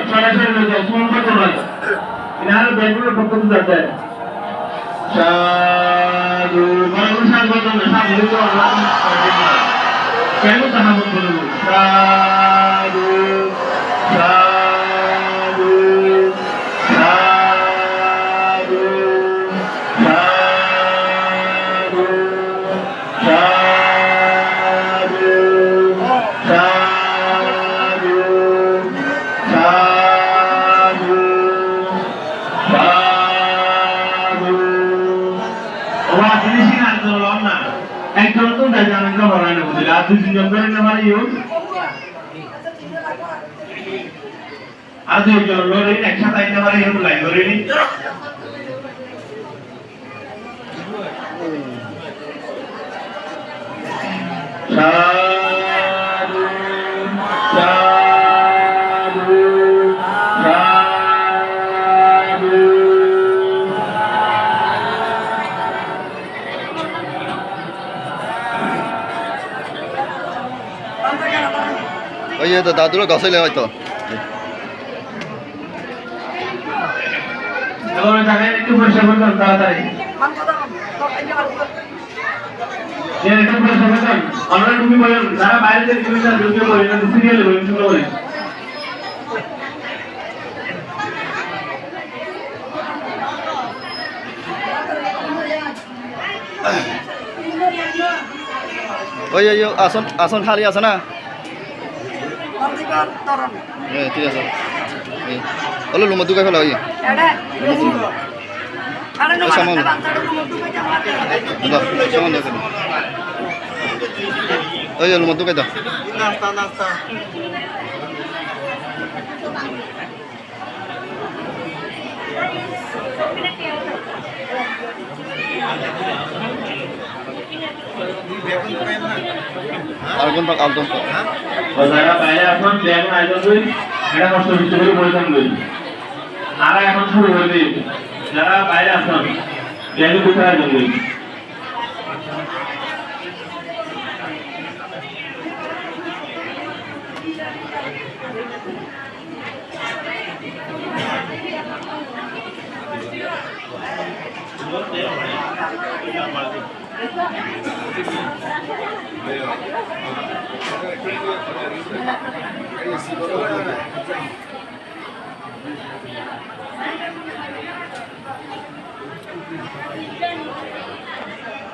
সরাসরি লোকে ফোন করতে পারে ইনার ব্যাংকের পক্ষ থেকে যাচ্ছে সাধু মানুষ স্বাগত না সাধু তো আল্লাহ কেন তাহা বলবো সাধু সাধু সাধু সাধু সাধু সাধু সাধু সাধু ওরা জিনিসই না করলাম না একজন তো জানেন না বলা না বুঝলে আর দুই তিনজন করে না মানে ইউ আর দুইজন লড়ে একসাথে আইতে পারে ইউ লাইন ধরে নি সাধু সাধু সাধু ওই তো দাদুরা গছাইলে হয়তো এবার জায়গায় একটু পরিষ্কার করতে তাড়াতাড়ি এর একটু পরিষ্কার করতে আমরা তুমি বলেন যারা বাইরে থেকে তুমি না ঢুকে বলেন না সিরিয়ালে বলেন শুনে বলেন ওই ওই আসন আসন খালি আছে না ঠিক আছে হলো লুমা দুগাই ফেলা ওই সামান সামান দেখো ওই লুমা দুগাই দাও নাস্তা নাস্তা আলগন পাক আলগন পাক যারা বাইরে এখন ব্যাগ আয়োজন করি এটা কষ্ট বেশি করে পরিশ্রম করি আর এখন শুরু হইলে যারা বাইরে আসেন ব্যাগে কোথায় আয়োজন করি